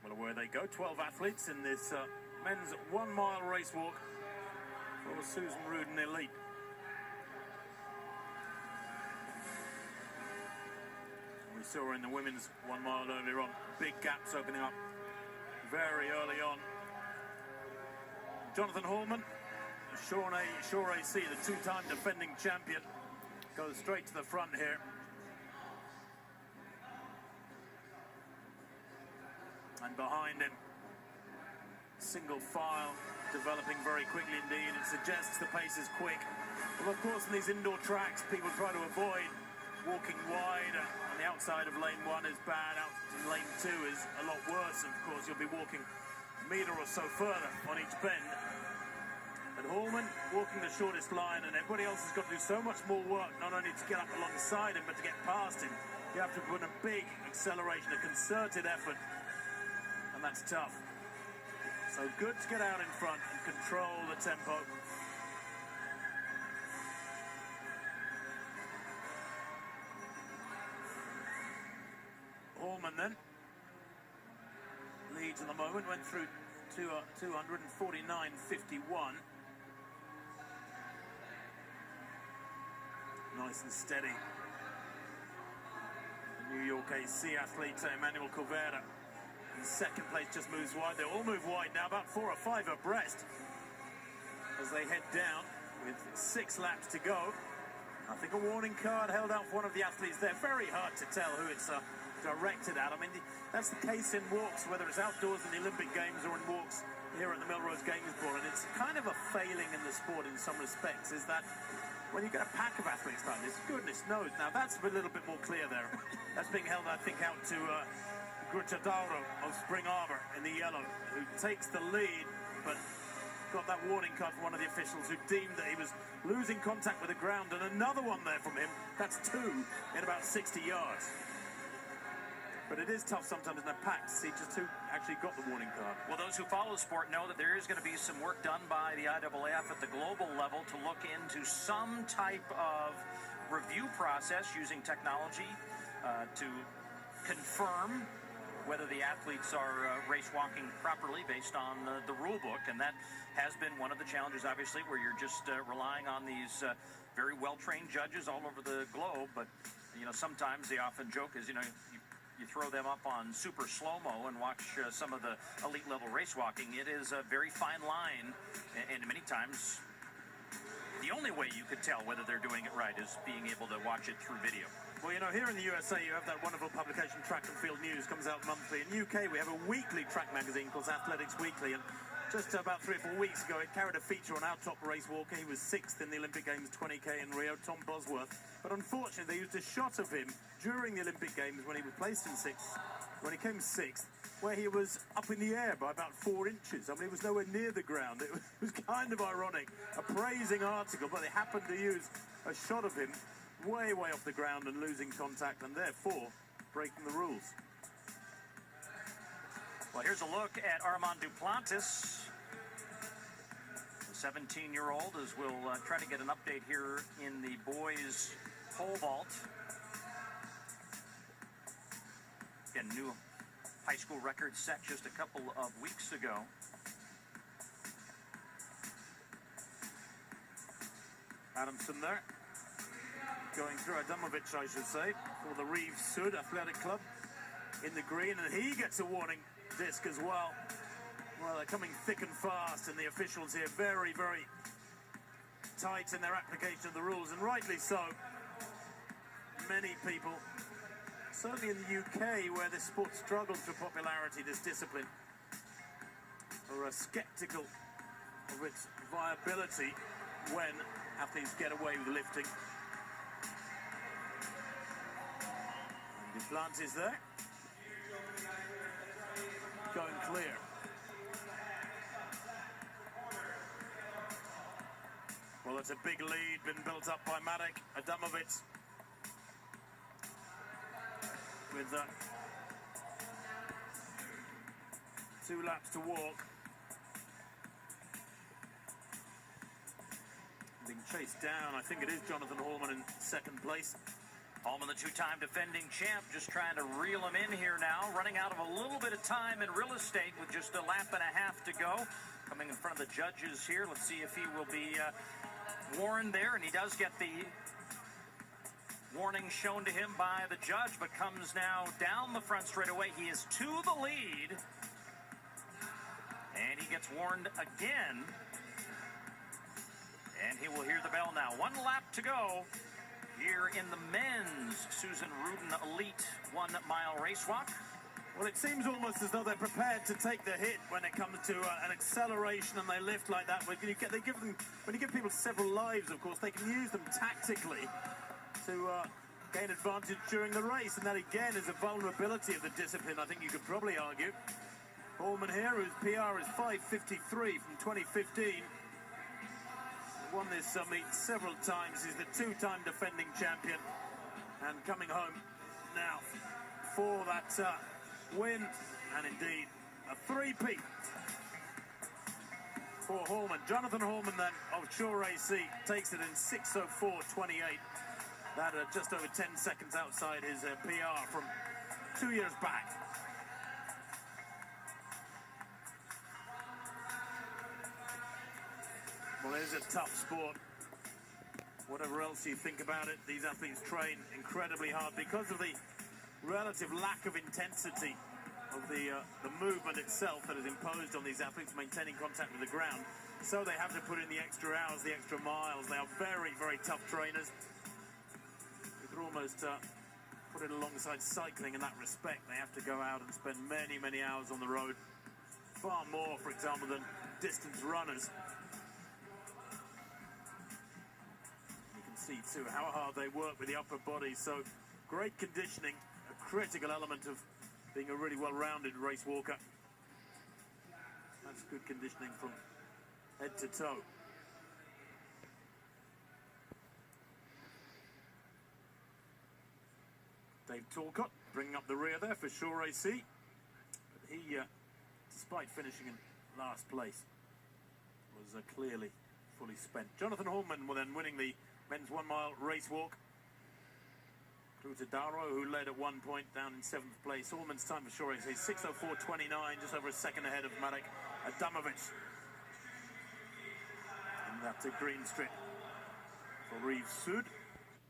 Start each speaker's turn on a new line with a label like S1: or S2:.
S1: Well, away they go. 12 athletes in this men's 1 mile race walk for Susan Rudin Elite. We saw in the women's 1 mile earlier on, big gaps opening up very early on. Jonathan Hallman, Shore AC, the two-time defending champion, goes straight to the front here. And behind him, single file, developing very quickly indeed. It suggests the pace is quick. Well, of course, in these indoor tracks, people try to avoid walking wide. On the outside of lane 1 is bad, out to lane 2 is a lot worse. Of course, you'll be walking a metre or so further on each bend. But Hallman walking the shortest line, and everybody else has got to do so much more work, not only to get up alongside him, but to get past him. You have to put in a big acceleration, a concerted effort. And that's tough. So good to get out in front and control the tempo. Hallman then leads in the moment, went through 249.51. Nice and steady. The New York AC athlete Emmanuel Corvera in second place just moves wide. They all move wide now, about 4 or 5 abreast as they head down with 6 laps to go. I think a warning card held out for one of the athletes there. Very hard to tell who it's directed at. I mean, that's the case in walks, whether it's outdoors in the Olympic Games or in walks here at the Melrose Gamesball. And it's kind of a failing in the sport in some respects, is that when you get a pack of athletes like this, goodness knows. Now, that's a little bit more clear there. That's being held, I think, out to Gruttadauro of Spring Arbor in the yellow, who takes the lead, but got that warning card from one of the officials who deemed that he was losing contact with the ground, and another one there from him. That's 2 in about 60 yards. But it is tough sometimes in a pack to see just who actually got the warning card.
S2: Well, those who follow the sport know that there is going to be some work done by the IAAF at the global level to look into some type of review process using technology to confirm whether the athletes are race walking properly based on the rule book. And that has been one of the challenges, obviously, where you're just relying on these very well-trained judges all over the globe. But, you know, sometimes the often joke is, you know, you throw them up on super slow-mo and watch some of the elite level race walking. It is a very fine line, and many times the only way you could tell whether they're doing it right is being able to watch it through video.
S1: Well, you know, here in the USA, you have that wonderful publication, Track and Field News, comes out monthly. In the UK, we have a weekly track magazine called Athletics Weekly, and just about 3 or 4 weeks ago, it carried a feature on our top race walker. He was 6th in the Olympic Games 20K in Rio, Tom Bosworth. But unfortunately, they used a shot of him during the Olympic Games when he was placed in 6th, when he came 6th, where he was up in the air by about 4 inches. I mean, he was nowhere near the ground. It was kind of ironic, a praising article, but they happened to use a shot of him way off the ground and losing contact, and therefore breaking the rules.
S2: Well, here's a look at Armand Duplantis, the 17-year-old, as we'll try to get an update here in the boys' pole vault. Again, new high school record set just a couple of weeks ago.
S1: Adamson there, going through Adamowicz, I should say, for the Rive-Sud Athletic Club in the green, and he gets a warning disc as well. Well, they're coming thick and fast, and the officials here very tight in their application of the rules, and rightly so. Many people, certainly in the UK, where this sport struggles for popularity, this discipline, are skeptical of its viability when athletes get away with lifting. Duplantis there, going clear. Well, it's a big lead been built up by Marek. Adamowicz with 2 laps to walk. Being chased down, I think it is Jonathan Hallman in second place.
S2: Hallman, the two-time defending champ, just trying to reel him in here now, running out of a little bit of time in real estate with just a lap and a half to go. Coming in front of the judges here. Let's see if he will be warned there, and he does get the warning shown to him by the judge, but comes now down the front straightaway. He is to the lead, and he gets warned again, and he will hear the bell now. 1 lap to go here in the men's Susan Rudin Elite 1 mile race walk.
S1: Well, it seems almost as though they're prepared to take the hit when it comes to an acceleration and they lift like that. When you give people several lives, of course, they can use them tactically to gain advantage during the race. And that, again, is a vulnerability of the discipline, I think you could probably argue. Hallman here, whose PR is 5:53 from 2015. Won this meet several times. He's the two-time defending champion and coming home now for that win, and indeed a three-peat for Hallman. Jonathan Hallman then of Shore AC takes it in 6:04.28. That just over 10 seconds outside his PR from 2 years back. Well, it is a tough sport. Whatever else you think about it, these athletes train incredibly hard because of the relative lack of intensity of the movement itself that is imposed on these athletes, maintaining contact with the ground. So they have to put in the extra hours, the extra miles. They are very, very tough trainers. You could almost put it alongside cycling in that respect. They have to go out and spend many, many hours on the road. Far more, for example, than distance runners. See too how hard they work with the upper body, so great conditioning, a critical element of being a really well-rounded race walker. That's good conditioning from head to toe. Dave Talcott bringing up the rear there for Shore AC, but he, despite finishing in last place, was clearly fully spent. Jonathan Hallman will then winning the men's 1 mile race walk. Gruttadauro, who led at one point, down in 7th place. Hallman's time for Shore AC 6:04.29, just over a second ahead of Marek Adamowicz. And that's a green strip for Rive-Sud.